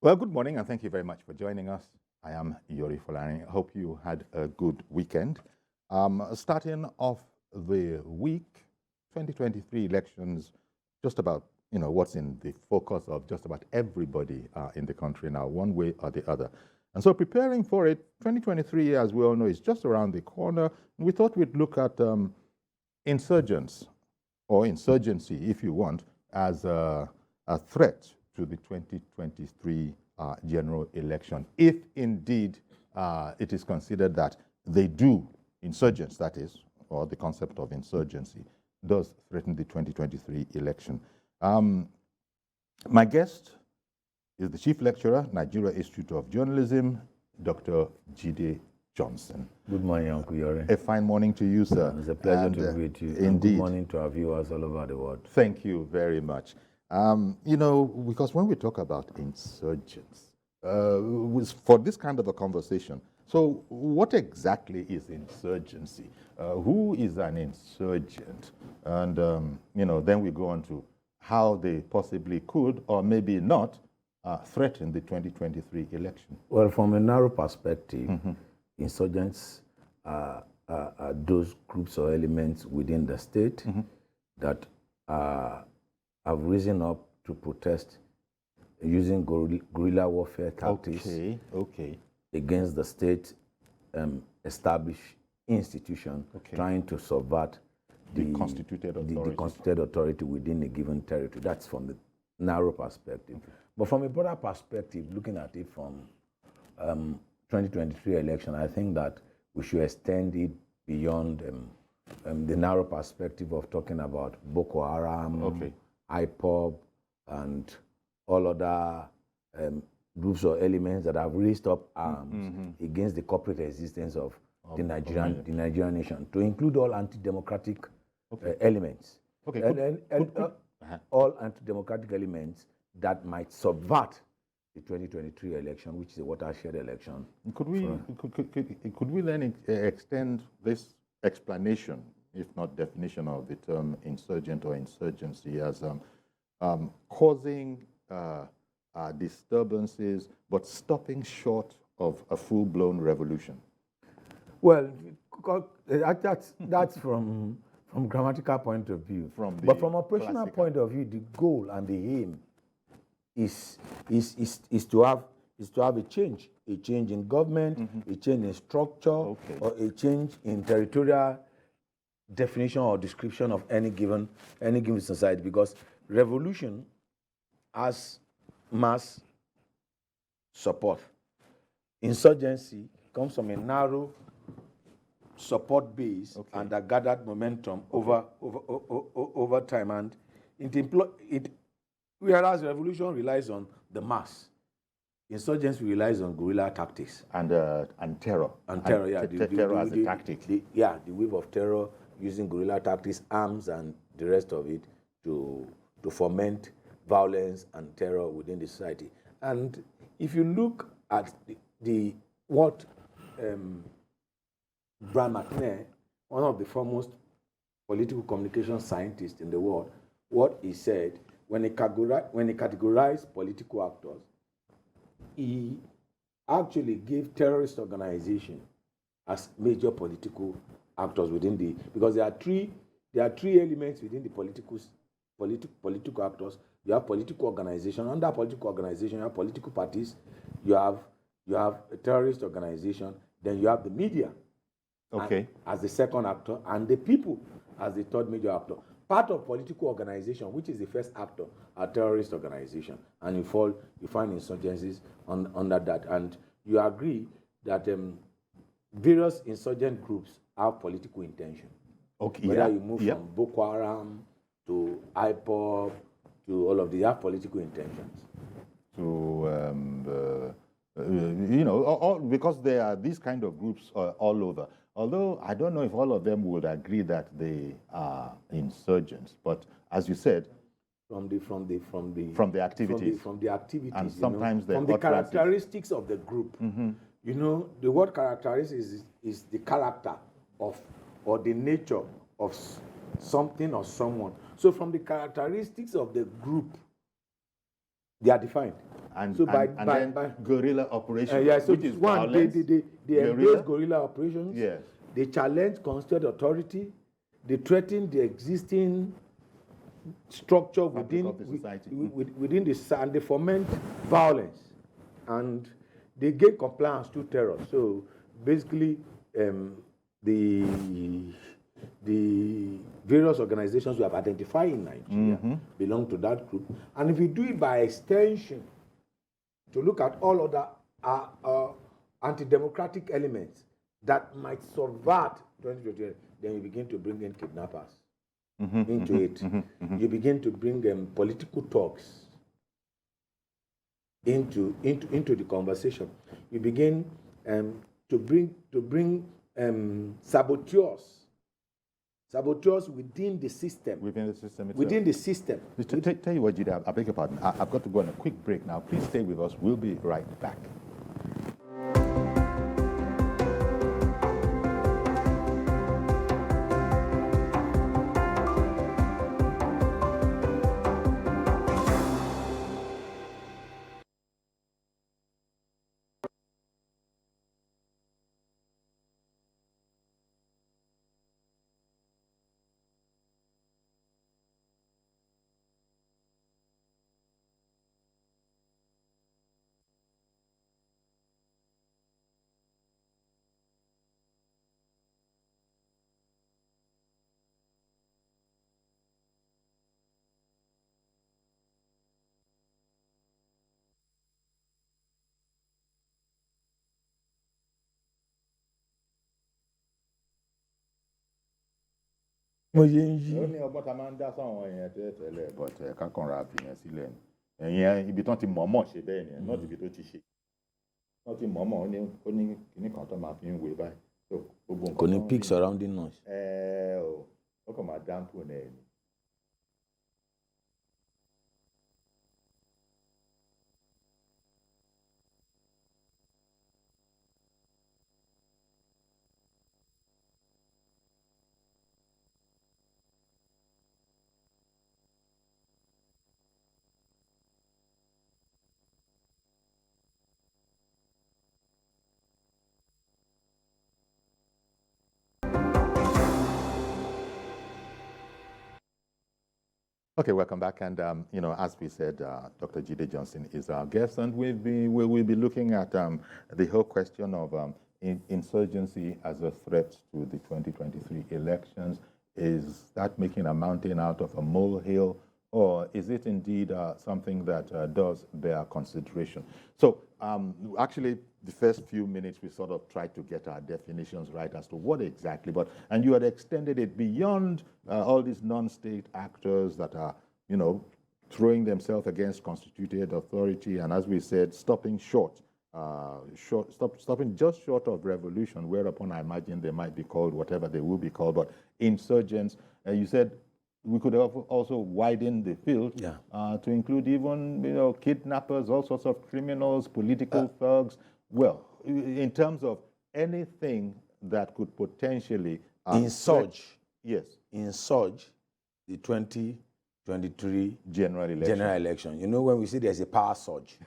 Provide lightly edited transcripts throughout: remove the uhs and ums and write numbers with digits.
Well, good morning, and thank you very much for joining us. I am Yori Folani. I hope you had a good weekend. Starting off the week, 2023 elections, just about, what's in the focus of just about everybody in the country now, one way or the other. And so preparing for it, 2023, as we all know, is just around the corner. We thought we'd look at insurgents, or insurgency, if you want, as a threat to the 2023 general election, if indeed it is considered that they do, insurgents that is, or the concept of insurgency, does threaten the 2023 election. My guest is the Chief Lecturer, Nigerian Institute of Journalism, Dr. Jide Johnson. Good morning, Uncle Yori. A fine morning to you, sir. It's a pleasure to be with you. Indeed. And good morning to our viewers all over the world. Thank you very much. Because when we talk about insurgents, for this kind of a conversation, so what exactly is insurgency? Who is an insurgent? And, then we go on to how they possibly could or maybe not threaten the 2023 election. Well, from a narrow perspective, insurgents are those groups or elements within the state that have risen up to protest using guerrilla warfare tactics against the state established institution trying to subvert the constituted authority within a given territory. That's from the narrow perspective. But from a broader perspective, looking at it from 2023 election, I think that we should extend it beyond the narrow perspective of talking about Boko Haram, IBOM, and all other groups or elements that have raised up arms against the corporate existence of the Nigerian nation, to include all anti-democratic elements. All anti-democratic elements that might subvert the 2023 election, which is a watershed election. Could we then extend this explanation, if not definition, of the term insurgent or insurgency as causing disturbances, but stopping short of a full-blown revolution? Well, that's from grammatical point of view. But from operational point of view, the goal and the aim is to have a change in government, a change in structure, or a change in territorial definition or description of any given society, because revolution has mass support. Insurgency comes from a narrow support base and a gathered momentum over time, and whereas revolution relies on the mass, insurgency relies on guerrilla tactics and terror. Terror as a tactic. The wave of terror using guerrilla tactics, arms, and the rest of it to foment violence and terror within the society. And if you look at what Brian McKinney, one of the foremost political communication scientists in the world, what he said when he categorized political actors, he actually gave terrorist organization as major political actors within because there are three elements within the political actors. You have political organization. Under political organization, you have political parties. You have a terrorist organization. Then you have the media as the second actor, and the people as the third major actor. Part of political organization, which is the first actor, are terrorist organization, and you find insurgencies under that. And you agree that various insurgent groups have political intention. Whether you move from Boko Haram to IBOM to all of these, have political intentions. Because there are these kind of groups all over. Although I don't know if all of them would agree that they are insurgents, but as you said, from the activities, and sometimes from the characteristics of the group. The word characteristics is the character of or the nature of something or someone. So from the characteristics of the group, they are defined. and So then guerrilla operations, yeah, so which is one, violence. they embrace guerrilla operations. Yes. They challenge constituted authority. They threaten the existing structure within the society. Within the, and they foment violence, and they gain compliance to terror. So basically, the various organizations we have identified in Nigeria belong to that group. And if you do it by extension, to look at all other anti-democratic elements that might subvert 2020, then you begin to bring in kidnappers into it. You begin to bring political talks into the conversation. You begin to bring saboteurs within the system. Within the system itself. Within the system. Tell you what, Jide, I beg your pardon. I've got to go on a quick break now. Please stay with us. We'll be right back. ó ní ọgbọ́n tá a máa ń dá sáwọn èèyàn tẹ́lẹ̀ but ká kàn ra àfihàn sílẹ̀ ni ẹ̀yìn ibi tán ti mọ̀ọ́mọ̀ ṣe bẹ́ẹ̀ nìyẹn náà ibi tó ti ṣe wọ́n ti mọ̀ọ́mọ̀ ó ní kíní kan tó máa fi ń wé báyìí so gbogbo nǹkan. kò ní peak surrounding noise. ó kàn máa dáńpù náà ni. Okay, welcome back. And, as we said, Dr. Jide Johnson is our guest, and we'll be looking at the whole question of insurgency as a threat to the 2023 elections. Is that making a mountain out of a molehill, or is it indeed something that does bear consideration? So, actually, the first few minutes, we sort of tried to get our definitions right as to what exactly, and you had extended it beyond all these non-state actors that are, throwing themselves against constituted authority, and as we said, stopping stopping just short of revolution, whereupon I imagine they might be called whatever they will be called, but insurgents. You said we could have also widen the field to include even, kidnappers, all sorts of criminals, political thugs. Well, in terms of anything that could potentially insurge. Yes. Insurge the 2023 general election. When we say there's a power surge.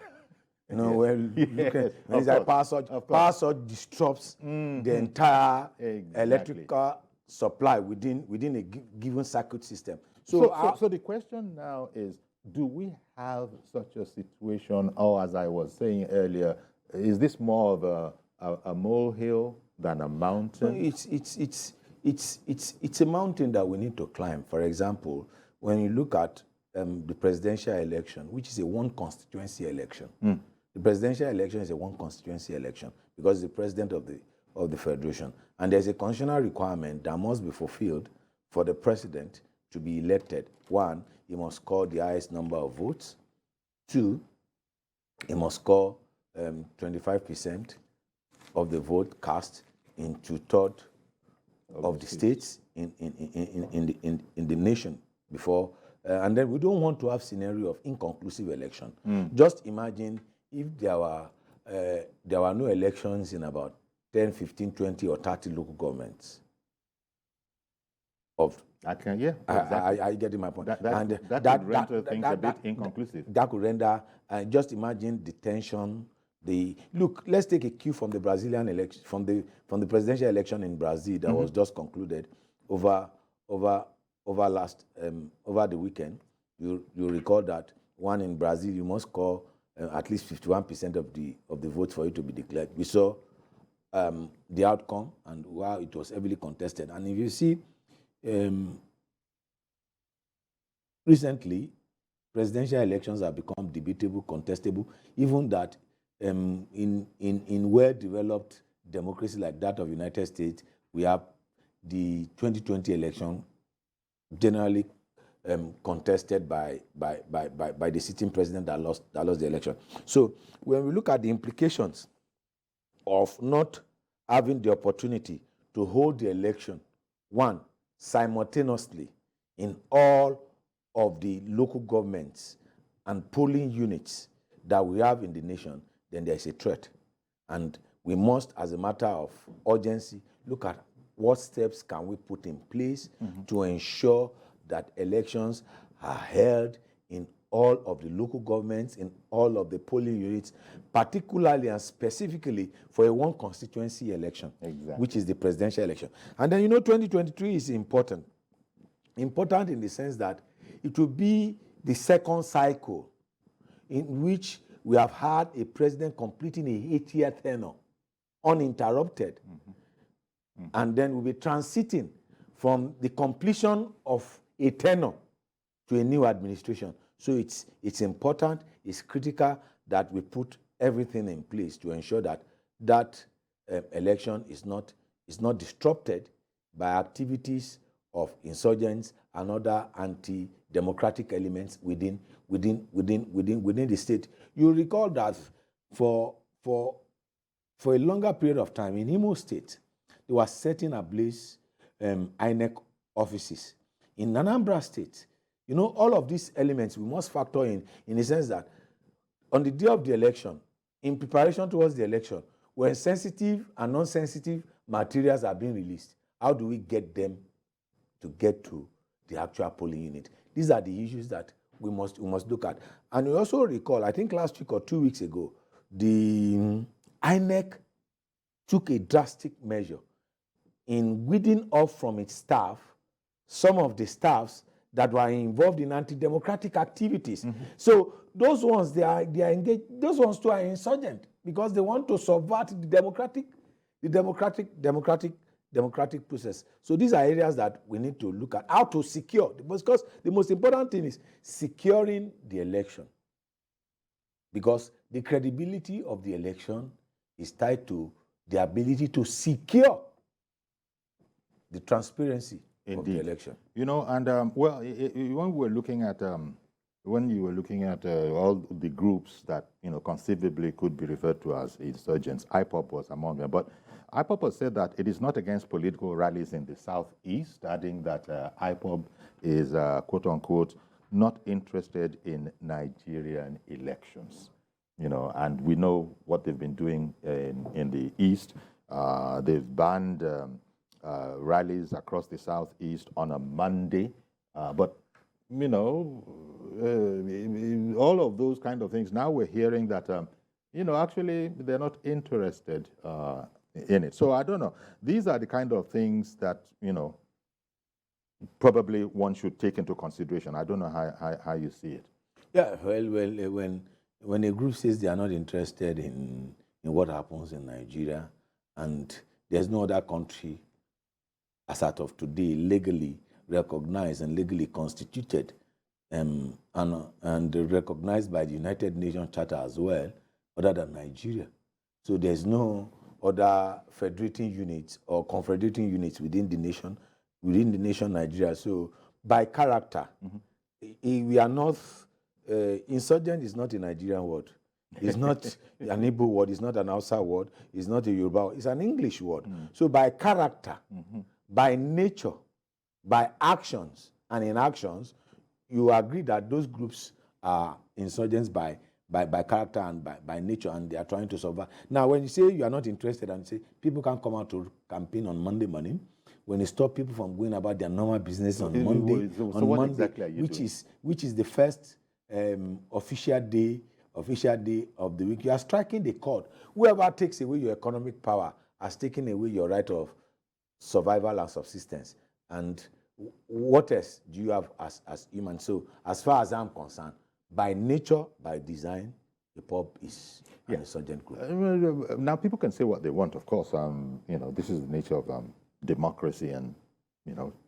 When it's a power surge disrupts the entire electrical supply within a given circuit system. So the question now is, do we have such a situation, or as I was saying earlier, is this more of a molehill than a mountain? It's a mountain that we need to climb. For example, when you look at the presidential election, which is a one constituency election, the presidential election is a one constituency election because it's the president of the federation, and there's a constitutional requirement that must be fulfilled for the president to be elected. One, he must score the highest number of votes. Two, he must score 25% of the vote cast in 2/3 of the states in the nation before, and then we don't want to have scenario of inconclusive election. Just imagine if there were no elections in about 10, 15, 20, or 30 local governments. of. I can, yeah, exactly. I get my point. That would render things a bit inconclusive. That could render, just imagine the tension. Look, let's take a cue from the Brazilian election, from the presidential election in Brazil that was just concluded over the weekend. You recall that one in Brazil, you must score at least 51% of the votes for it to be declared. We saw the outcome and how it was heavily contested. And if you see, recently, presidential elections have become debatable, contestable, even that in well-developed democracy like that of United States, we have the 2020 election generally contested by the sitting president that lost the election. So when we look at the implications of not having the opportunity to hold the election, one, simultaneously in all of the local governments and polling units that we have in the nation, then there is a threat. And we must, as a matter of urgency, look at what steps can we put in place to ensure that elections are held in all of the local governments, in all of the polling units, particularly and specifically for a one constituency election, which is the presidential election. And then, 2023 is important. Important in the sense that it will be the second cycle in which we have had a president completing a 8-year tenure uninterrupted. And then we'll be transiting from the completion of a tenure to a new administration. So it's important, it's critical that we put everything in place to ensure that election is not disrupted by activities of insurgents and other anti-democratic elements within the state. You recall that for a longer period of time in Imo State, they were setting ablaze INEC offices. In Anambra State, all of these elements we must factor in the sense that on the day of the election, in preparation towards the election, when sensitive and non-sensitive materials are being released, how do we get them to get to the actual polling unit? These are the issues that we must look at. And we also recall, I think last week or 2 weeks ago, the INEC took a drastic measure in weeding off from its staff some of the staffs that were involved in anti-democratic activities. So those ones, they are engaged. Those ones too are insurgent because they want to subvert the democratic process. So these are areas that we need to look at how to secure, because the most important thing is securing the election, because the credibility of the election is tied to the ability to secure the transparency of the election. And when we were looking at when you were looking at all the groups that conceivably could be referred to as insurgents, IPOB was among them. But IPOB has said that it is not against political rallies in the southeast, adding that IPOB is quote unquote not interested in Nigerian elections. And we know what they've been doing in the east. They've banned rallies across the southeast on a Monday, but all of those kind of things. Now we're hearing that actually they're not interested in it. So I don't know. These are the kind of things that probably one should take into consideration. I don't know how you see it. Yeah, well, when a group says they are not interested in what happens in Nigeria, and there's no other country as of today legally recognized and legally constituted and recognized by the United Nations Charter as well, other than Nigeria. So there's no other federating units or confederating units within the nation Nigeria. So by character, we are not, insurgent is not a Nigerian word. It's not an Igbo word, it's not an Hausa word, it's not a Yoruba word, it's an English word. So by character, by nature, by actions and inactions, you agree that those groups are insurgents by character and by nature, and they are trying to survive. Now, when you say you are not interested and say people can come out to campaign on Monday morning, when you stop people from going about their normal business on Monday, so what exactly are you which is the first official day of the week, you are striking the chord. Whoever takes away your economic power has taken away your right of survival and subsistence. And what else do you have as human? So as far as I'm concerned, by nature, by design, the POB is an insurgent group. Now, people can say what they want, of course. This is the nature of democracy, and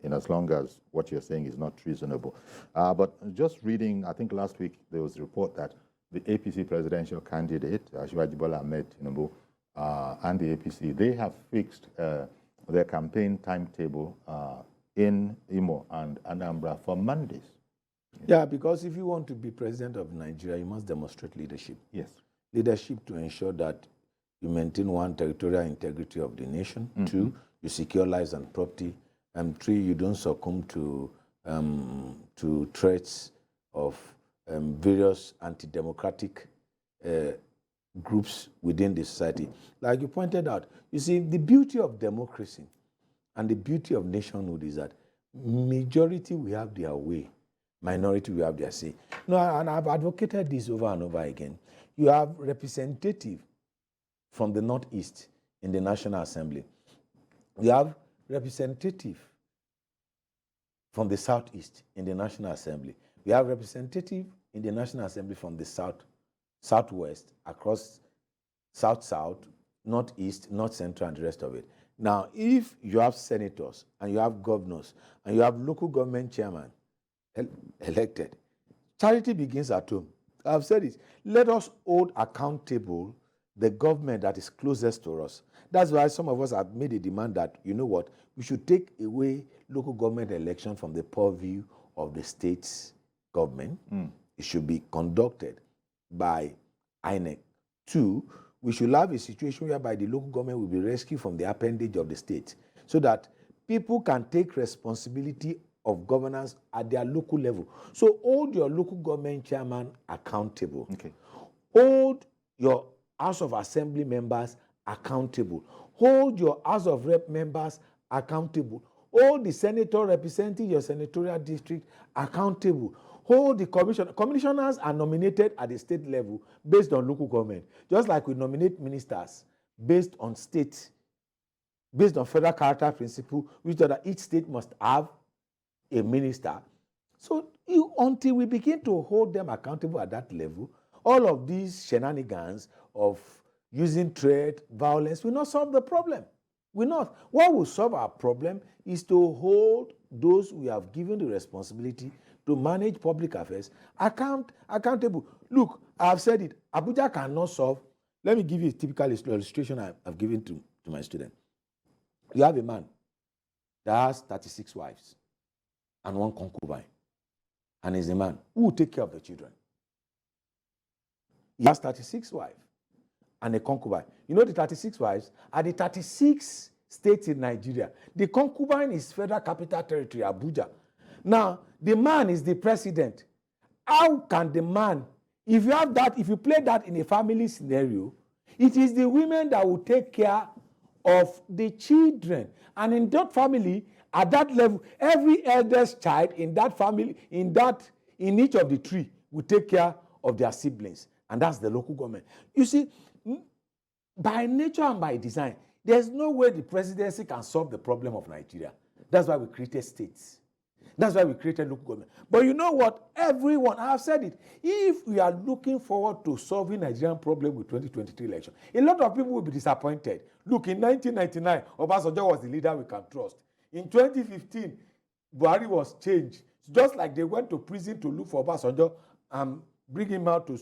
in as long as what you're saying is not treasonable. But just reading, I think last week there was a report that the APC presidential candidate, Asiwaju Bola Ahmed Tinubu, and the APC, they have fixed their campaign timetable in Imo and Anambra for Mondays. Yeah, because if you want to be president of Nigeria, you must demonstrate leadership. Yes. Leadership to ensure that you maintain, one, territorial integrity of the nation. Mm-hmm. Two, you secure lives and property. And three, you don't succumb to threats of various anti-democratic groups within the society. Like you pointed out, you see, the beauty of democracy and the beauty of nationhood is that majority will have their way, minority will have their say. No, and I've advocated this over and over again. You have representative from the Northeast in the National Assembly. You have representative from the Southeast in the National Assembly. We have representative in the National Assembly from the Southwest, across South-South, Northeast, North Central, and the rest of it. Now, if you have senators, and you have governors, and you have local government chairman elected, charity begins at home. I've said it. Let us hold accountable the government that is closest to us. That's why some of us have made a demand that, you know what, we should take away local government election from the purview of the state's government. It should be conducted by INEC. Two, we should have a situation whereby the local government will be rescued from the appendage of the state so that people can take responsibility of governance at their local level. So hold your local government chairman accountable. Okay. Hold your House of Assembly members accountable. Hold your House of Rep members accountable. Hold the senator representing your senatorial district accountable. Hold the commissioner. Commissioners are nominated at the state level based on local government. Just like we nominate ministers based on state, based on federal character principle, which that each state must have a minister. So until we begin to hold them accountable at that level, all of these shenanigans of using threat, violence will not solve the problem. Will not. What will solve our problem is to hold those we have given the responsibility to manage public affairs accountable. Look, I have said it. Abuja cannot solve. Let me give you a typical illustration I've given to my student. You have a man that has 36 wives and one concubine, and is a man who will take care of the children. He has 36 wives and a concubine. You know the 36 wives are the 36 states in Nigeria. The concubine is Federal Capital Territory, Abuja. Now, the man is the president. How can the man, if you have that, if you play that in a family scenario, it is the women that will take care of the children. And in that family, at that level, every eldest child in that family, in each of the three, will take care of their siblings. And that's the local government. You see, by nature and by design, there's no way the presidency can solve the problem of Nigeria. That's why we created states. That's why we created local government. But you know what? Everyone, I have said it, if we are looking forward to solving Nigerian problem with 2023 election, a lot of people will be disappointed. Look, in 1999, Obasanjo was the leader we can trust. In 2015, Buhari was changed. Just like they went to prison to look for Obasanjo and bring him out to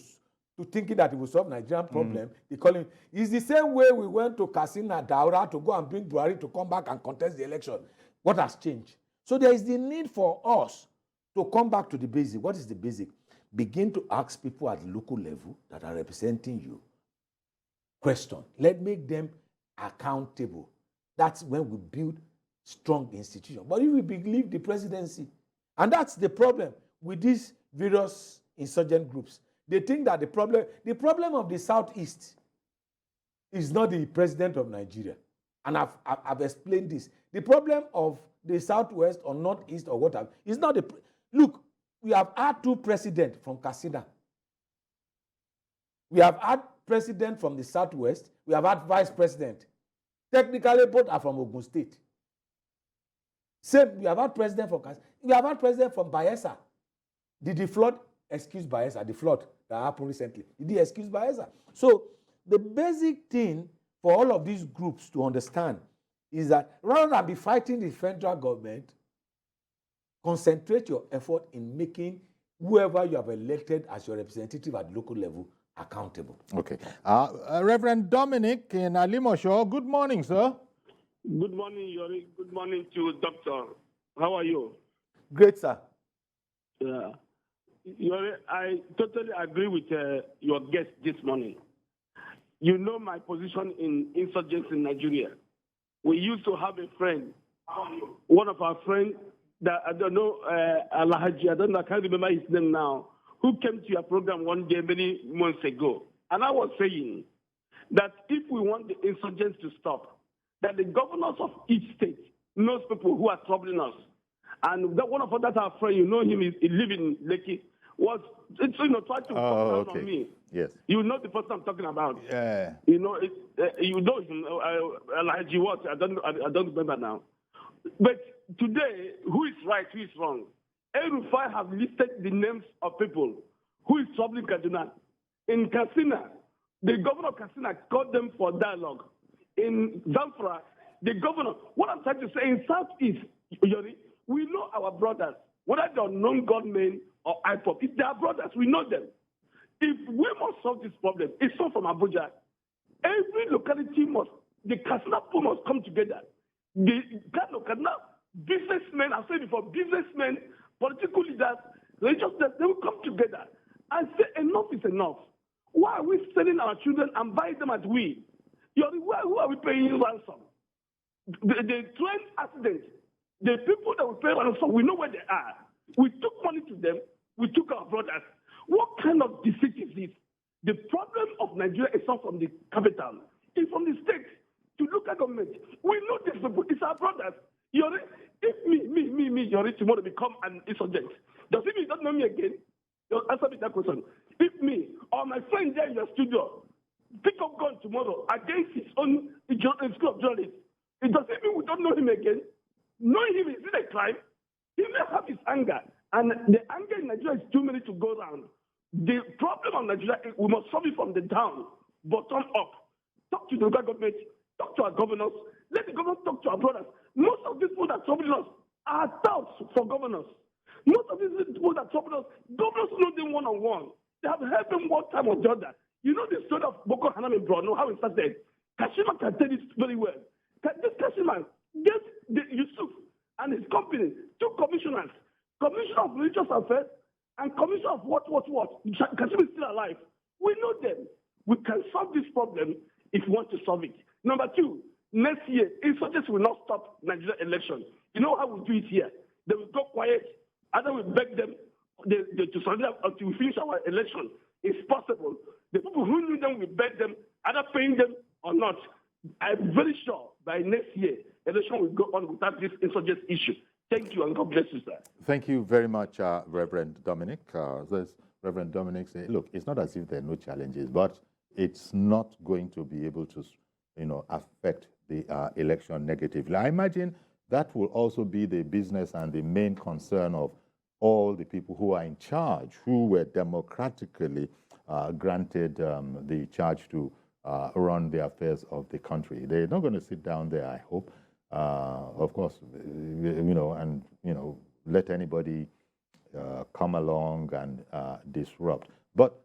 thinking that he will solve Nigerian problem. They call him. It's the same way we went to Katsina, Daura to go and bring Buhari to come back and contest the election. What has changed? So there is the need for us to come back to the basic. What is the basic? Begin to ask people at the local level that are representing you question. Let's make them accountable. That's when we build strong institutions. But if we believe the presidency, and that's the problem with these various insurgent groups, they think that the problem of the Southeast is not the president of Nigeria. And I've explained this. The problem of the Southwest or Northeast or whatever is not the... Look, we have had 2 presidents from Katsina. We have had president from the Southwest. We have had vice president. Technically, both are from Ogun State. Same, we have had president from Katsina. We have had president from Bayelsa. Did the flood excuse Bayelsa? The flood that happened recently, did he excuse Bayelsa? So the basic thing for all of these groups to understand is that rather than be fighting the federal government, concentrate your effort in making whoever you have elected as your representative at the local level accountable. Okay. Reverend Dominic in Alimosho, good morning, sir. Good morning, Yori. Good morning to Doctor. How are you? Great, sir. Yeah. Yori, I totally agree with your guest this morning. You know my position in insurgency in Nigeria. We used to have a friend, one of our friends, that I don't know, Alhaji, I can't remember his name now, who came to your program one day many months ago. And I was saying that if we want the insurgents to stop, that the governors of each state knows people who are troubling us. And that one of that our friend, you know him, he lives in Lekki, was trying to come down on me. Yes. You know the person I'm talking about. Yeah. You know him, Alhaji what? I don't remember now. But today, who is right, who is wrong? El-Rufai have listed the names of people who is troubling Kaduna. In Katsina, the governor of Katsina called them for dialogue. In Zamfara, the governor, what I'm trying to say, in Southeast, Yori, we know our brothers, whether they're non-government or IBOM, if they are brothers, we know them. If we must solve this problem, it's not from Abuja. Every locality the Katsina people must come together. The KANO, businessmen, I've said before, businessmen, political leaders, religious leaders, they will come together and say enough is enough. Why are we selling our children and buying them at we? Who are we paying ransom? The train accident, the people that we pay ransom, we know where they are. We took money to them, we took our brothers. What kind of deceit is this? The problem of Nigeria is not from the capital, it's from the state. To look at government, we know these people, it's our brothers. Yori, if me, Yori, tomorrow become an insurgent, does it mean you don't know me again? You'll answer me that question. If me or my friend there in the studio pick up gun tomorrow against his own school of journalism, it doesn't mean we don't know him again. Knowing him is it a crime? He may have his anger, and the anger in Nigeria is too many to go around. The problem of Nigeria, we must solve it from the down, bottom up. Talk to the local government, talk to our governors, let the governors talk to our brothers. Most of these people that trouble us are touts for governors. Most of these people that trouble us, governors know them one-on-one. They have helped them one time or the other. You know the story of Boko Haram in Borno, how it started. Kashima can tell this very well. This Kashima gave Yusuf and his company 2 commissioners, Commissioner of Religious Affairs and Commissioner of what. Kashima is still alive. We know them. We can solve this problem if we want to solve it. Number 2, next year, insurgents will not stop Nigeria election. You know how we do it here? They will go quiet. Either we beg them to surrender until we finish our election. It's possible. The people who knew them will beg them, either paying them or not. I'm very sure by next year, election will go on without this insurgent issue. Thank you, and God bless you, sir. Thank you very much, Reverend Dominic. Reverend Dominic said, look, it's not as if there are no challenges, but it's not going to be able to, affect the election negatively. I imagine that will also be the business and the main concern of all the people who are in charge, who were democratically granted the charge to run the affairs of the country. They're not going to sit down there, I hope, of course, and let anybody come along and disrupt. But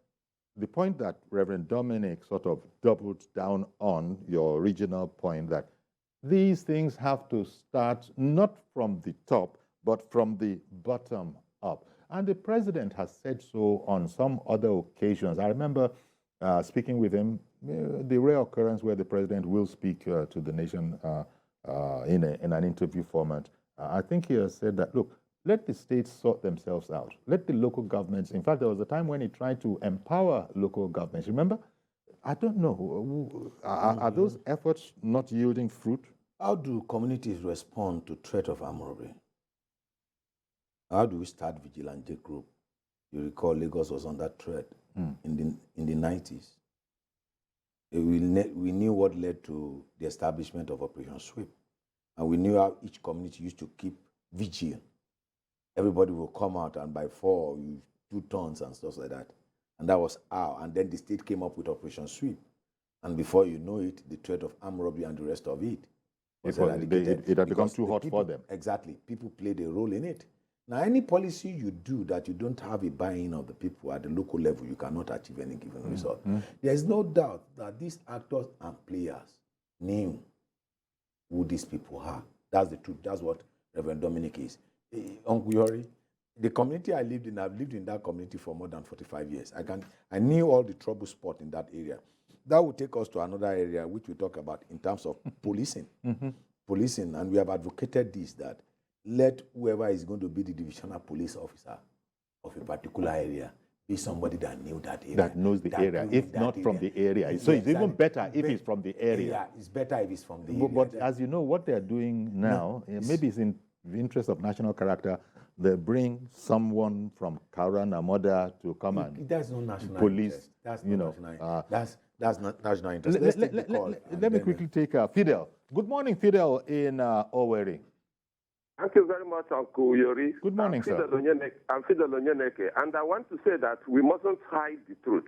the point that Reverend Dominic sort of doubled down on, your original point, that these things have to start not from the top, but from the bottom up. And the president has said so on some other occasions. I remember speaking with him, the rare occurrence where the president will speak to the nation in an interview format. I think he has said that, look, let the states sort themselves out. Let the local governments, in fact, there was a time when he tried to empower local governments. Remember? I don't know. Are those efforts not yielding fruit? How do communities respond to threat of armed robbery? How do we start vigilante group? You recall Lagos was under threat in the 90s. We knew what led to the establishment of Operation Sweep. And we knew how each community used to keep vigil. Everybody will come out, and by 4, you do tons and stuff like that. And that was how. And then the state came up with Operation Sweep. And before you know it, the threat of armed robbery and the rest of it was eradicated. It had become too hot people, for them. Exactly. People played a role in it. Now, any policy you do that you don't have a buy-in of the people at the local level, you cannot achieve any given result. There is no doubt that these actors and players knew who these people are. That's the truth. That's what Reverend Dominic is. Uncle Yori, the community I lived in, I've lived in that community for more than 45 years. I knew all the trouble spot in that area. That would take us to another area which we talk about in terms of policing. Policing, and we have advocated this, that let whoever is going to be the divisional police officer of a particular area be somebody that knew that area. That knows the area, if not from the area. So it's even better if it's from the area. Yeah, it's better if it's from the area. But as you know, what they're doing now, maybe it's in the interest of national character, they bring someone from Moda to come and that's not national police. Interest. That's you not know, national. That's not national interest. Let me quickly take Fidel. Good morning, Fidel in Owerri. Thank you very much, Uncle Yori. Good morning, sir. I'm Fidel Onyeneke, and I want to say that we mustn't hide the truth,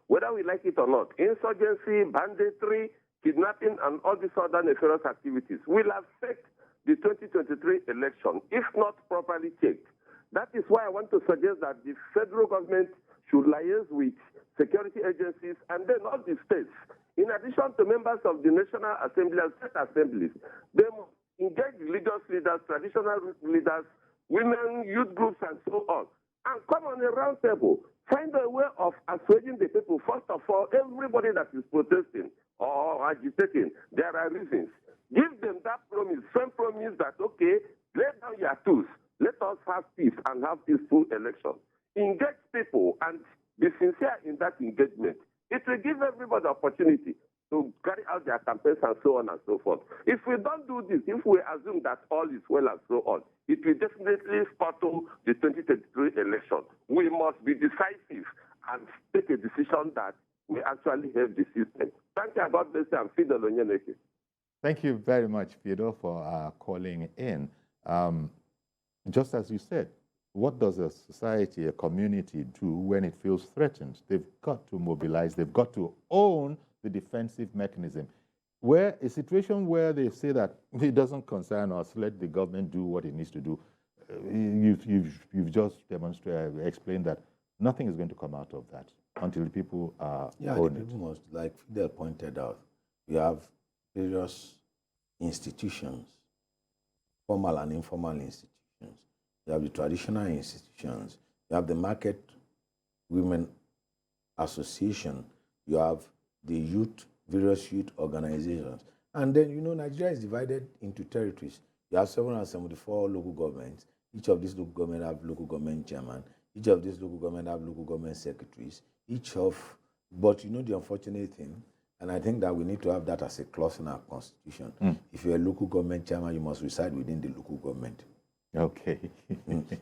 whether we like it or not. Insurgency, banditry, kidnapping, and all these other nefarious activities will affect the 2023 election, if not properly checked. That is why I want to suggest that the federal government should liaise with security agencies and then all the states. In addition to members of the National Assembly and state assemblies, they must engage religious leaders, traditional leaders, women, youth groups, and so on, and come on a round table. Find a way of assuaging the people. First of all, everybody that is protesting or agitating, there are reasons. Give them that promise, firm promise that, okay, lay down your tools. Let us have peace and have peaceful elections. Engage people and be sincere in that engagement. It will give everybody opportunity to carry out their campaigns and so on and so forth. If we don't do this, if we assume that all is well and so on, it will definitely scuttle the 2023 election. We must be decisive and take a decision that we actually have the system. Thank you, and God bless you. I'm Fidel Onyeneke. Thank you very much, Fidel, for calling in. Just as you said, what does a society, a community do when it feels threatened? They've got to mobilize. They've got to own the defensive mechanism. Where a situation where they say that it doesn't concern us, let the government do what it needs to do, you've just explained that nothing is going to come out of that until the people own it. Must, like Fidel pointed out, we have various institutions, formal and informal institutions. You have the traditional institutions. You have the Market Women Association. You have the various youth organizations. And then, Nigeria is divided into territories. You have 774 local governments. Each of these local governments have local government chairman. Each of these local governments have local government secretaries. But the unfortunate thing, and I think that we need to have that as a clause in our constitution. If you're a local government chairman, you must reside within the local government. Okay.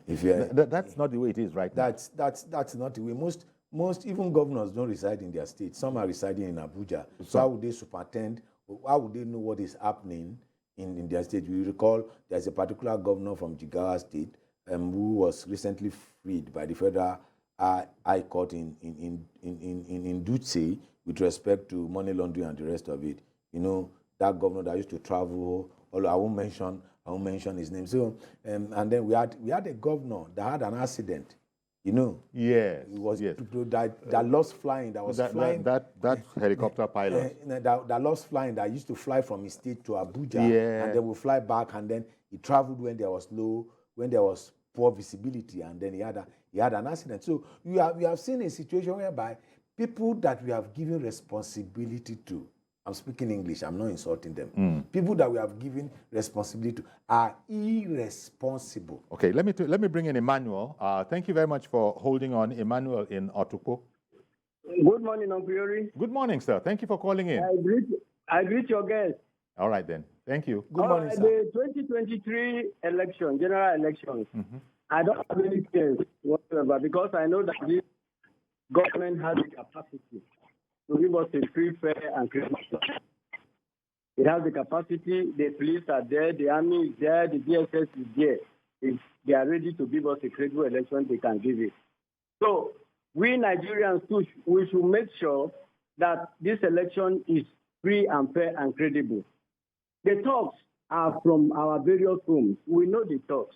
If you're, that's not the way it is right now. That's not the way. Most even governors don't reside in their state. Some are residing in Abuja. So how would they superintend? How would they know what is happening in their state? We recall there's a particular governor from Jigawa State who was recently freed by the federal High Court in Dutse with respect to money laundering and the rest of it. That governor that used to travel. I won't mention his name. So, and then we had a governor that had an accident. Yes. It was yes. that lost flying. That was flying. That helicopter pilot. That lost flying. That used to fly from his state to Abuja, and then would fly back. And then he traveled when there was poor visibility, and then he had an accident. So we have seen a situation whereby people that we have given responsibility to. I'm speaking English. I'm not insulting them. People that we have given responsibility to are irresponsible. Okay, let me bring in Emmanuel. Thank you very much for holding on, Emmanuel in Otukpo. Good morning, Uncle Yori. Good morning, sir. Thank you for calling in. I greet your guest. All right then. Thank you. Good morning, sir. The 2023 election, general elections, I don't have any sense whatsoever because I know that this government has the capacity to give us a free, fair, and credible. It has the capacity, the police are there, the army is there, the DSS is there. If they are ready to give us a credible election, they can give it. So we Nigerians too, we should make sure that this election is free and fair and credible. The talks are from our various homes. We know the talks.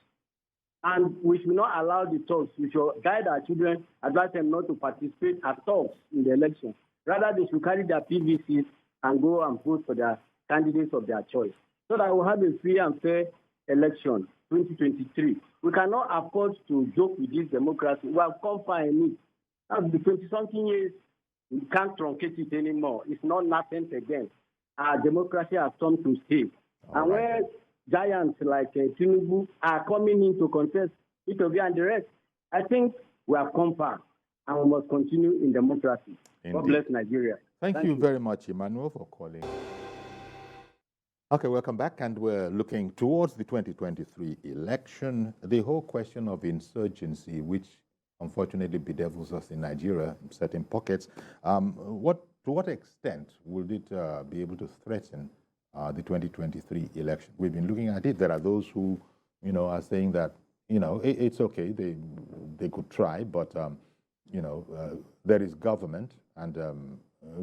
And we should not allow the talks. We should guide our children, advise them not to participate at talks in the election. Rather, they should carry their PVCs and go and vote for their candidates of their choice. So that we'll have a free and fair election, 2023. We cannot afford to joke with this democracy. We have come far in it. After the 20-something years, we can't truncate it anymore. It's not nascent again. Our democracy has come to stay. And where giants like Tinubu are coming in to contest Ethiopia and the rest, I think we have come far and we must continue in democracy. Indeed. God bless Nigeria. Thank you very much, Emmanuel, for calling. Okay, welcome back, and we're looking towards the 2023 election. The whole question of insurgency, which unfortunately bedevils us in Nigeria, in certain pockets, to what extent will it be able to threaten the 2023 election? We've been looking at it. There are those who, are saying that, it's okay, they could try, but, there is government, and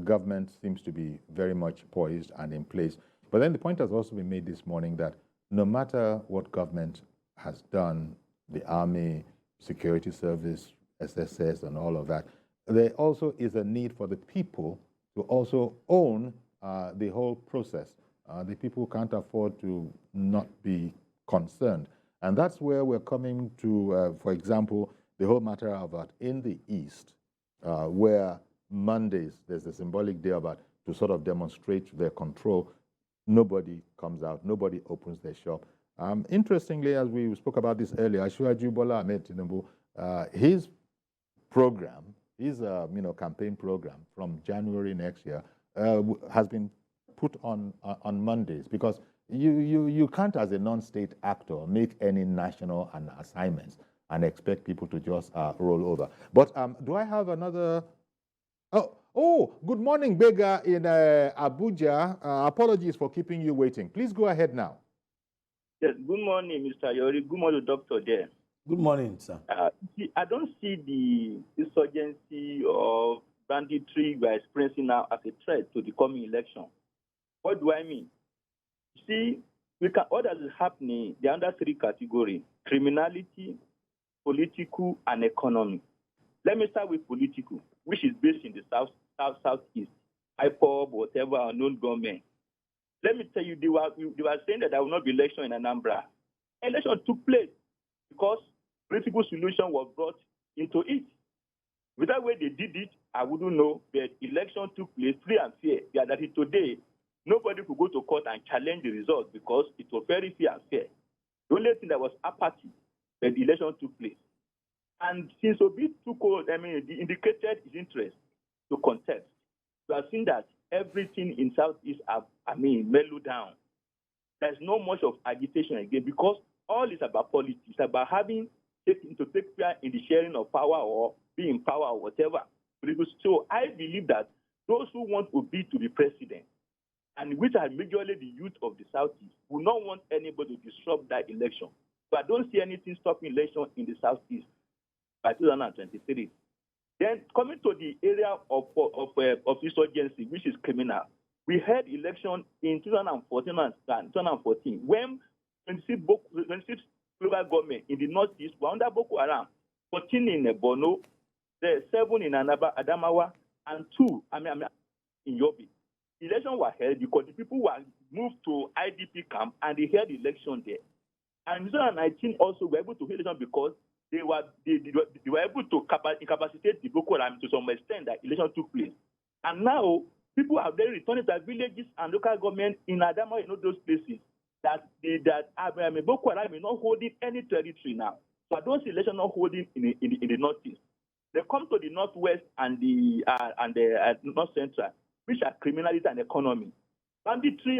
government seems to be very much poised and in place. But then the point has also been made this morning that no matter what government has done, the army, security service, SSS, and all of that, there also is a need for the people to also own the whole process. The people can't afford to not be concerned. And that's where we're coming to, for example, the whole matter about in the East, where Mondays, there's a symbolic day about to sort of demonstrate their control. Nobody comes out. Nobody opens their shop. Interestingly, as we spoke about this earlier, Asiwaju Bola Ahmed Tinubu, his program, his campaign program from January next year has been put on Mondays because you can't, as a non-state actor, make any national assignments and expect people to just roll over. But do I have another? Oh, good morning, Bega in Abuja. Apologies for keeping you waiting. Please go ahead now. Yes, good morning, Mr. Yori. Good morning, Doctor there. Good morning, sir. I don't see the insurgency or banditry we are experiencing now as a threat to the coming election. What do I mean? See, what is happening, they're under three categories: criminality, political, and economic. Let me start with political, which is based in the southeast, IBOM, whatever, unknown government. Let me tell you, they were saying that there will not be election in Anambra. Election took place because political solution was brought into it. Without way they did it, I wouldn't know, but election took place free and fair. Yeah, that is today, nobody could go to court and challenge the result because it was very fair and fair. The only thing that was apathy, that the election took place. And since Obi he indicated his interest to contest, we have seen that everything in Southeast mellowed down. There's no much of agitation again because all is about politics, it's about to take part in the sharing of power or be in power or whatever. So I believe that those who want Obi to be president, and which are majorly the youth of the Southeast, will not want anybody to disrupt that election. So I don't see anything stopping election in the Southeast by 2023. Then coming to the area of insurgency, which is criminal, we had election in 2014 and 2014 when 26 local government in the northeast were under Boko Haram, 14 in Borno, 7 in Adamawa, and 2 in Yobe. Election were held because the people were moved to IDP camp and they held election there. And in 2019 also were able to hold election because they were able to incapacitate the Boko Haram to some extent that election took place. And now people are very returning to villages and local government in Adamawa, those places that Boko Haram is not holding any territory now. So I don't see election not holding in the northeast. They come to the northwest and the north central, which are criminality and economy. Banditry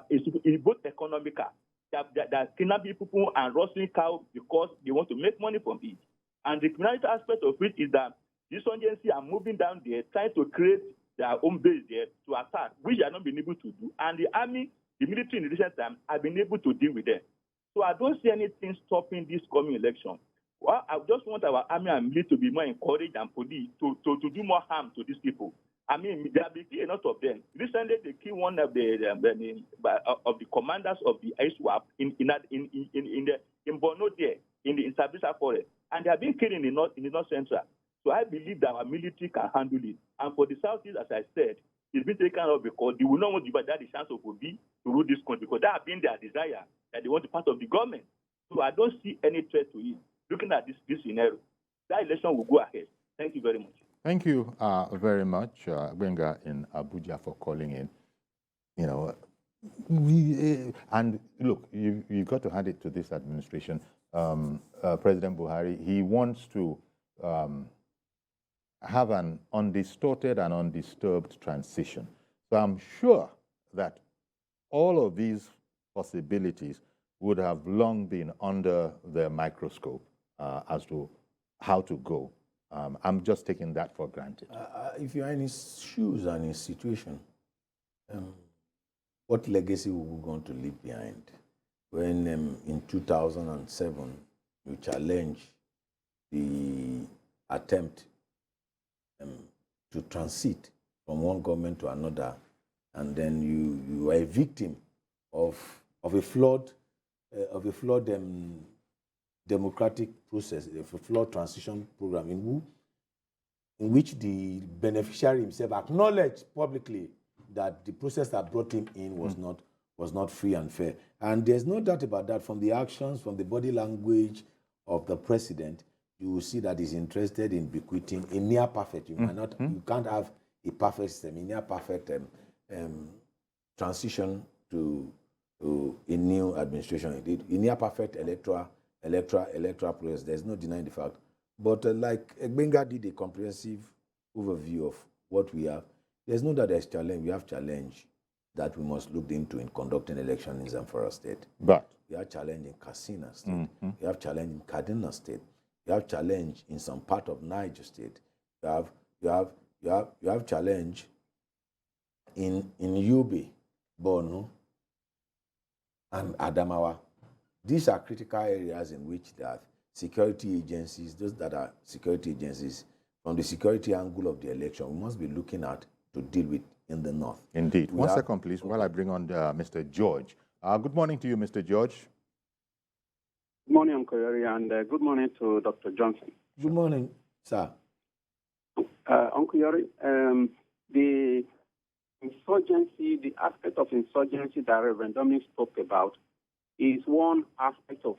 is both economical. They're kidnapping people and roasting cows because they want to make money from it. And the criminality aspect of it is that the insurgency are moving down there, trying to create their own base there to attack, which they have not been able to do. And the army, the military in recent time, have been able to deal with them. So I don't see anything stopping this coming election. Well, I just want our army and military to be more encouraged and police to do more harm to these people. I mean, there have been a lot of them. Recently, they killed one of the commanders of the ISWAP in Borno there, in the Insabisa forest. And they have been killed in the north central. So I believe that our military can handle it. And for the Southeast, as I said, it's been taken out because they will not want to give that the chance of Obi to rule this country, because that has been their desire, that they want to be part of the government. So I don't see any threat to it. Looking at this scenario, that election will go ahead. Thank you very much. Thank you very much, Gbenga in Abuja, for calling in. You know, and look, you've got to hand it to this administration. President Buhari, he wants to have an undistorted and undisturbed transition. So I'm sure that all of these possibilities would have long been under the microscope as to how to go. I'm just taking that for granted. If you're in his shoes and his situation, what legacy were we going to leave behind? When in 2007, you challenged the attempt to transit from one government to another, and then you were a victim of a flawed democratic process, a flawed transition program in which the beneficiary himself acknowledged publicly that the process that brought him in was not free and fair. And there's no doubt about that. From the actions, from the body language of the president, you will see that he's interested in bequeathing a near perfect. You can't have a perfect system, a near perfect transition to a new administration. A near perfect electoral process. There's no denying the fact. But like Gbenga did a comprehensive overview of what we have, there's no doubt there's challenge. We have challenge that we must look into in conducting elections in Zamfara State. But we have challenge in Katsina State. We have challenge in Kaduna State. You have challenge in some part of Niger State. You have challenge in Yobe, Borno, and Adamawa. These are critical areas in which there are security agencies, those that are security agencies, from the security angle of the election, we must be looking at to deal with in the north. Indeed. One second, please, while I bring on Mr. George. Good morning to you, Mr. George. Good morning, Uncle Yori, and good morning to Dr. Johnson. Good morning, sir. Uncle Yori, the insurgency, the aspect of insurgency that Reverend Dominic spoke about is one aspect of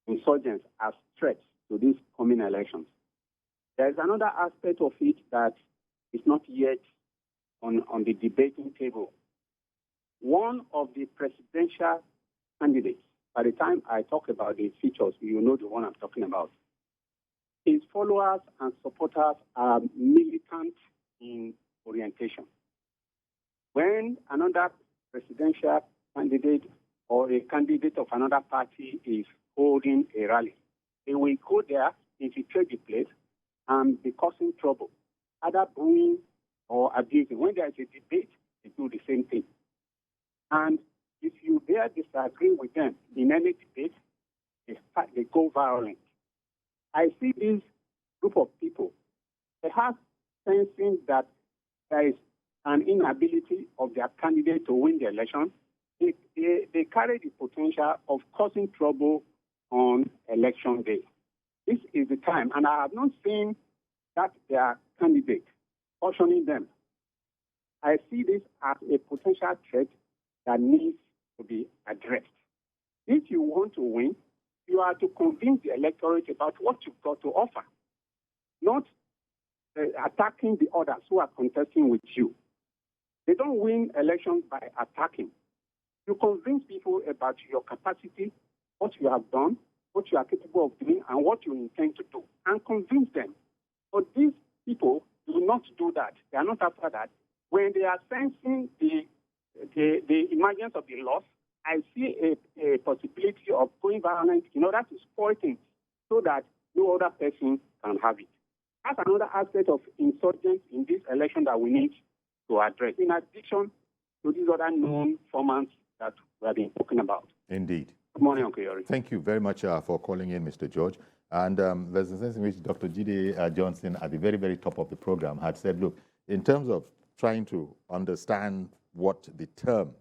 insurgents as threats to these coming elections. There is another aspect of it that is not yet on the debating table. One of the presidential candidates, by the time I talk about the features, you know the one I'm talking about. His followers and supporters are militant in orientation. When another presidential candidate or a candidate of another party is holding a rally, they will go there, infiltrate the place, and be causing trouble, either booing or abusing. When there is a debate, they do the same thing. And if you dare disagree with them in any debate, they go violent. I see this group of people, perhaps sensing that there is an inability of their candidate to win the election, they carry the potential of causing trouble on election day. This is the time, and I have not seen that their candidate cautioning them. I see this as a potential threat that needs to be addressed. If you want to win, you are to convince the electorate about what you've got to offer, not attacking the others who are contesting with you. They don't win elections by attacking. You convince people about your capacity, what you have done, what you are capable of doing, and what you intend to do, and convince them. But these people do not do that. They are not after that. when they are sensing the emergence of the loss, I see a possibility of going violent in order to spoil things so that no other person can have it. That's another aspect of insurgents in this election that we need to address, in addition to these other known formats that we have been talking about. Indeed. Good morning, Uncle Yori. Thank you very much for calling in, Mr. George. And there's a sense in which Dr. Jide Johnson, at the very, very top of the program, had said, look, in terms of trying to understand what the term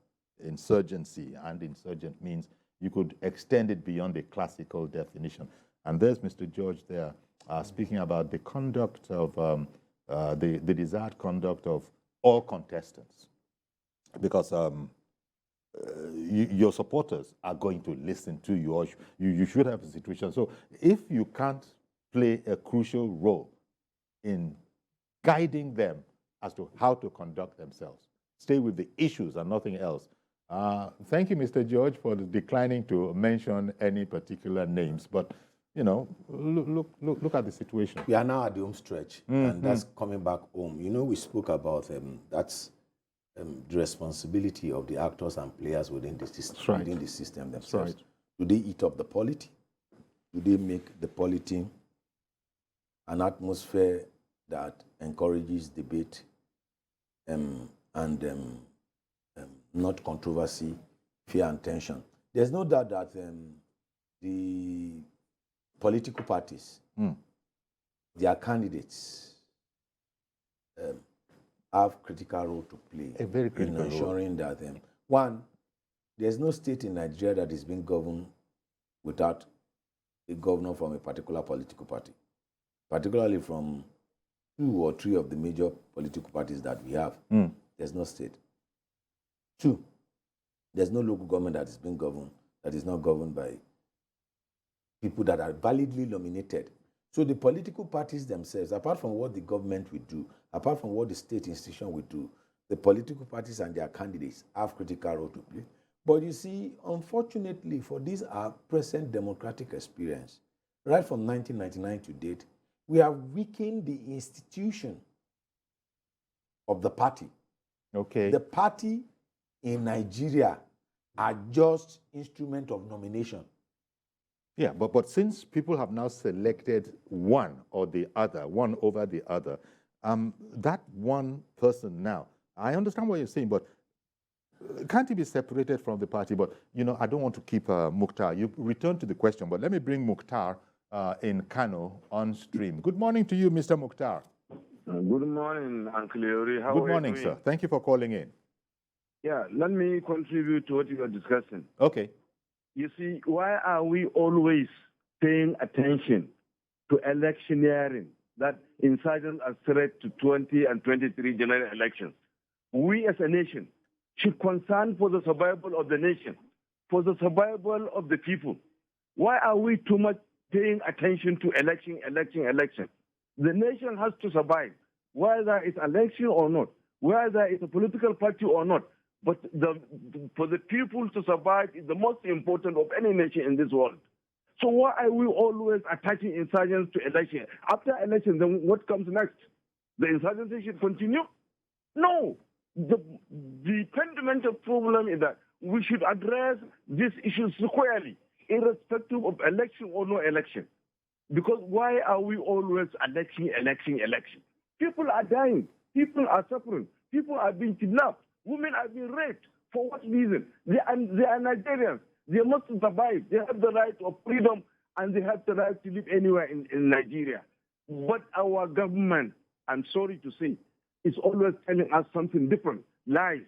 insurgency and insurgent means, you could extend it beyond the classical definition. And there's Mr. George there speaking about the conduct of, the desired conduct of all contestants. Because your supporters are going to listen to you, or you should have a situation. So if you can't play a crucial role in guiding them as to how to conduct themselves, stay with the issues and nothing else. Thank you, Mr. George, for declining to mention any particular names, but you know, look at the situation. We are now at the home stretch, and that's coming back home. You know, we spoke about that's the responsibility of the actors and players within the system, within the system themselves. Right. Do they eat up the polity? Do they make the polity an atmosphere that encourages debate and not controversy, fear, and tension? There's no doubt that the political parties, their candidates, have critical role to play A very critical in ensuring that one, there's no state in Nigeria that is being governed without a governor from a particular political party, particularly from 2 or 3 of the major political parties that we have. There's no state. 2, there's no local government that is being governed, that is not governed by people that are validly nominated. So the political parties themselves, apart from what the government will do, apart from what the state institution will do, the political parties and their candidates have critical role to play. But you see, unfortunately, for this our present democratic experience, right from 1999 to date, we have weakened the institution of the party. Okay. The party in Nigeria are just instrument of nomination. Yeah, but since people have now selected one or the other, one over the other, that one person now, I understand what you're saying, but can't it be separated from the party? But, you know, I don't want to keep MUKHTAR. You return to the question, but let me bring MUKHTAR in KANO on stream. Good morning to you, Mr. MUKHTAR. Good morning, Uncle Yori. How Good are you morning, doing? sir. Thank you for calling in. Yeah, let me contribute to what you are discussing. Okay. You see, why are we always paying attention to electioneering, that insurgents are threat to 20 and 23 general elections? We as a nation should concern for the survival of the nation, for the survival of the people. Why are we too much paying attention to election? The nation has to survive, whether it's election or not, whether it's a political party or not. But for the people to survive is the most important of any nation in this world. So why are we always attaching insurgents to election? After election, then what comes next? The insurgency should continue? No. The fundamental problem is that we should address this issue squarely, irrespective of election or no election. Because why are we always election? People are dying. People are suffering. People are being kidnapped. Women are being raped. For what reason? They are Nigerians. They must survive. They have the right of freedom and they have the right to live anywhere in Nigeria. But our government, I'm sorry to say, is always telling us something different. Lies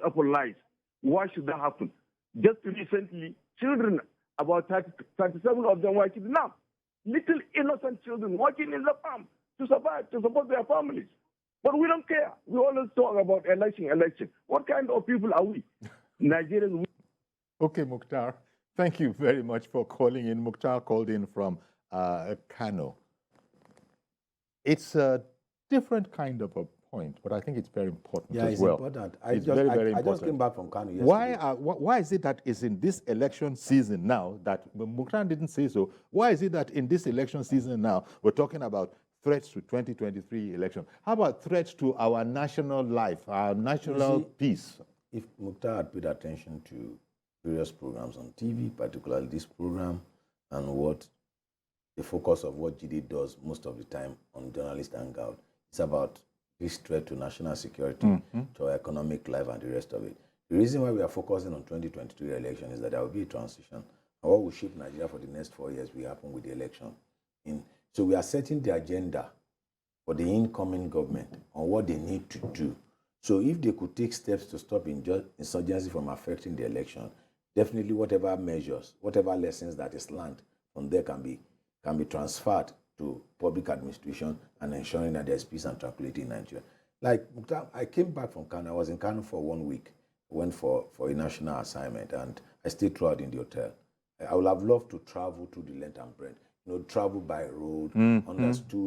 upon lies. Why should that happen? Just recently, children, about 37 of them were kidnapped. Little innocent children working in the farm to survive, to support their families. But we don't care. We always talk about election. What kind of people are we? Nigerians. Okay, MUKHTAR. Thank you very much for calling in. MUKHTAR called in from KANO. It's a different kind of a point, but I think it's very important as well. Yeah, it's important. It's very important. I just came back from KANO yesterday. Why is it that it's in this election season now that MUKHTAR didn't say so? Why is it that in this election season now we're talking about threats to 2023 election. How about threats to our national life, our national peace? If MUKHTAR had paid attention to various programs on TV, particularly this program, and what the focus of what Jide does most of the time on Journalist Hangout, it's about this threat to national security, to our economic life, and the rest of it. The reason why we are focusing on 2023 election is that there will be a transition. And what will shape Nigeria for the next 4 years will happen with the election. So we are setting the agenda for the incoming government on what they need to do. So if they could take steps to stop insurgency from affecting the election, definitely whatever measures, whatever lessons that is learned from there can be transferred to public administration and ensuring that there's peace and tranquility in Nigeria. Like, I came back from KANO. I was in KANO for 1 week. I went for a national assignment, and I stayed throughout in the hotel. I would have loved to travel through the length and breadth. Travel by road,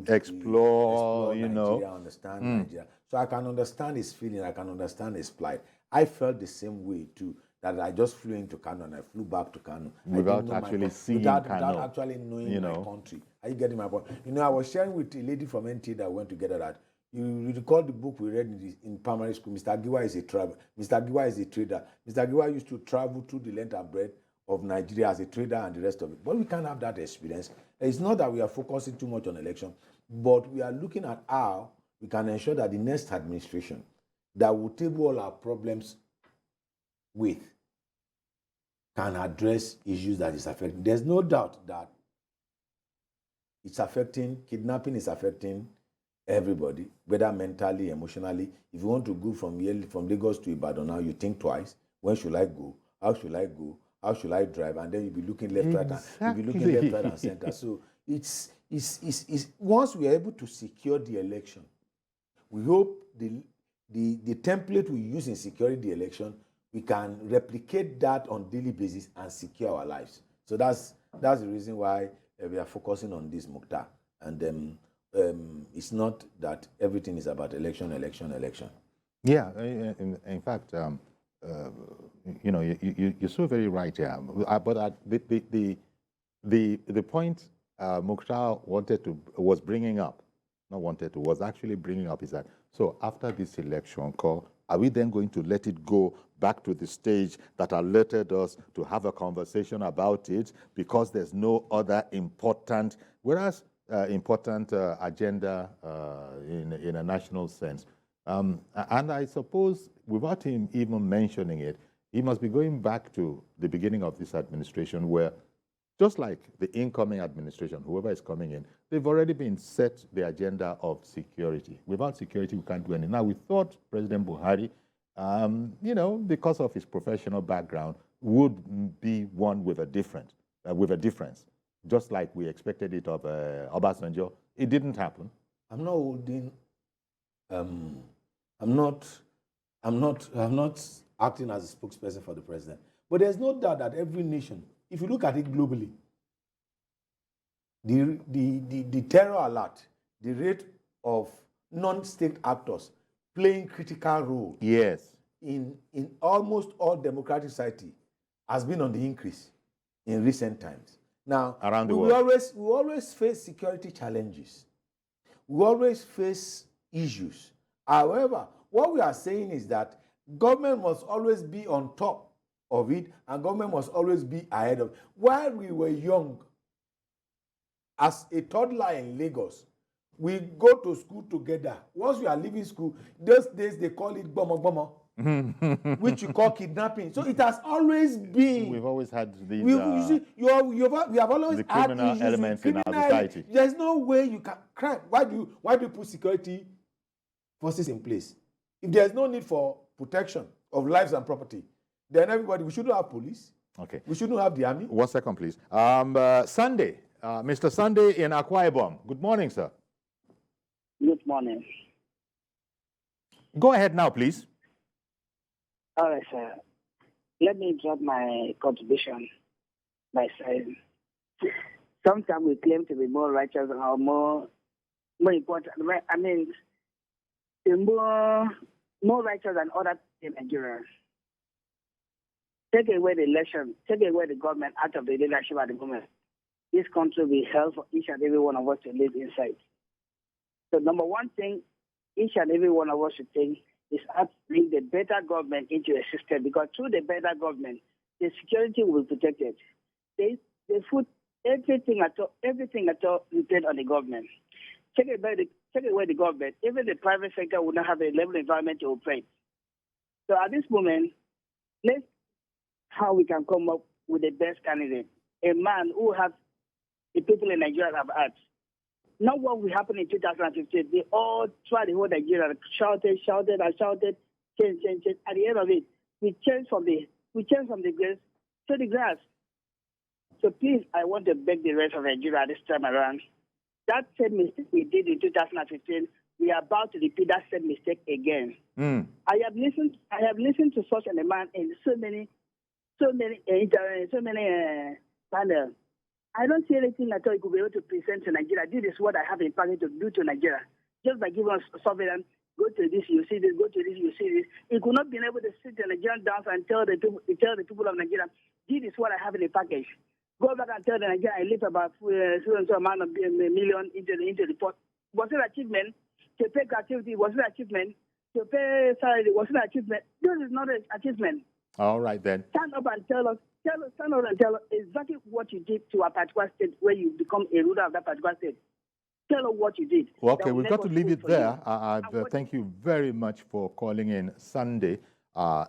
explore Nigeria, understand Nigeria. So I can understand his feeling, I can understand his plight. I felt the same way too, that I just flew into KANO and I flew back to KANO. Without actually seeing KANO. Without actually knowing my country. Are you getting my point? I was sharing with a lady from NT that went together that you recall the book we read in primary school. Mr. Agiwa is a traveler. Mr. Agiwa is a trader. Mr. Agiwa used to travel through the length and breadth of Nigeria as a trader and the rest of it. But we can't have that experience. It's not that we are focusing too much on election, but we are looking at how we can ensure that the next administration that will table all our problems with can address issues that is affecting. There's no doubt that it's affecting, kidnapping is affecting everybody, whether mentally, emotionally. If you want to go from Lagos to Ibadan now, you think twice. When should I go? How should I go? How should I drive? And then you'll be looking left, right, and center. So it's once we are able to secure the election, we hope the template we use in securing the election, we can replicate that on a daily basis and secure our lives. So that's the reason why we are focusing on this, MUKHTAR. And it's not that everything is about election. Yeah, in fact, you're so very right here. But the point MUKHTAR was actually bringing up is that, so after this election call, are we then going to let it go back to the stage that alerted us to have a conversation about it because there's no other important agenda in a national sense? And I suppose, without him even mentioning it, he must be going back to the beginning of this administration where, just like the incoming administration, whoever is coming in, they've already been set the agenda of security. Without security, we can't do anything. Now, we thought President Buhari, because of his professional background, would be one with a difference, just like we expected it of Obasanjo. It didn't happen. I'm not acting as a spokesperson for the president. But there's no doubt that every nation, if you look at it globally, the terror alert, the rate of non-state actors playing critical role in almost all democratic society has been on the increase in recent times. Now, around the world, we always face security challenges. We always face issues. However, what we are saying is that government must always be on top of it, and government must always be ahead of it. While we were young, as a toddler in Lagos, we go to school together. Once we are leaving school, those days they call it bomo, which you call kidnapping. So it has always been. We've always had these. We have always the had criminal issues elements with in our society. There's no way you can crime. Why do you put security forces in place? If there's no need for protection of lives and property, then we shouldn't have police. Okay. We shouldn't have the army. 1 second, please. Sunday, Mr. Sunday in IBOM. Good morning, sir. Good morning. Go ahead now, please. All right, sir. Let me drop my contribution by saying sometimes we claim to be more righteous or more important. I mean, more righteous than other people in Nigeria. Take away the election, take away the government out of the leadership at the moment. This country will help for each and every one of us to live inside. So number one thing, each and every one of us should think is to bring the better government into a system, because through the better government, the security will be protected. They put everything at all depend on the government. Take away the government, even the private sector will not have a level environment to operate. So at this moment, let's how we can come up with the best candidate, a man who has the people in Nigeria have asked. Not what will happen in 2015. They all tried the whole Nigeria, shouted, change. At the end of it, we changed from the grass to the grass. So please, I want to beg the rest of Nigeria this time around. That same mistake we did in 2015, we are about to repeat that same mistake again. I have listened to such a man in so many panels. I don't see anything at all you could be able to present to Nigeria. This is what I have in plan to do to Nigeria. Just by giving us surveillance, go to this, you see this, go to this, you see this. He could not be able to sit the Nigerian down and tell the people of Nigeria, this is what I have in the package. Go back and tell the Nigerian I live about so amount of million into the pot. Was it an achievement? To pay gratuity, was it an achievement? To pay salary, was it an achievement? This is not an achievement. All right, then. Stand up and tell us exactly what you did to a particular state where you become a ruler of that particular state. Tell us what you did. Well, okay, we've got to leave it there. Thank you very much for calling in Sunday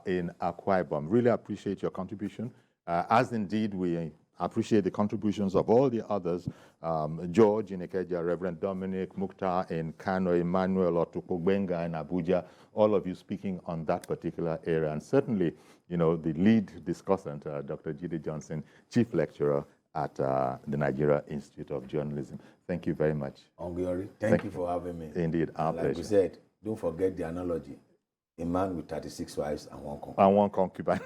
in AKWA IBOM. Really appreciate your contribution, as indeed we appreciate the contributions of all the others, George in IKEJA, Reverend Dominic, MUKHTAR in KANO, Emmanuel Otukogbenga in Abuja, all of you speaking on that particular area. And certainly, you know, the lead discussant, Dr. Jide Johnson, Chief Lecturer at the Nigerian Institute of Journalism. Thank you very much. Ongiori, thank you for having me. Indeed, our pleasure. Like we said, don't forget the analogy. A man with 36 wives and one concubine. And one concubine.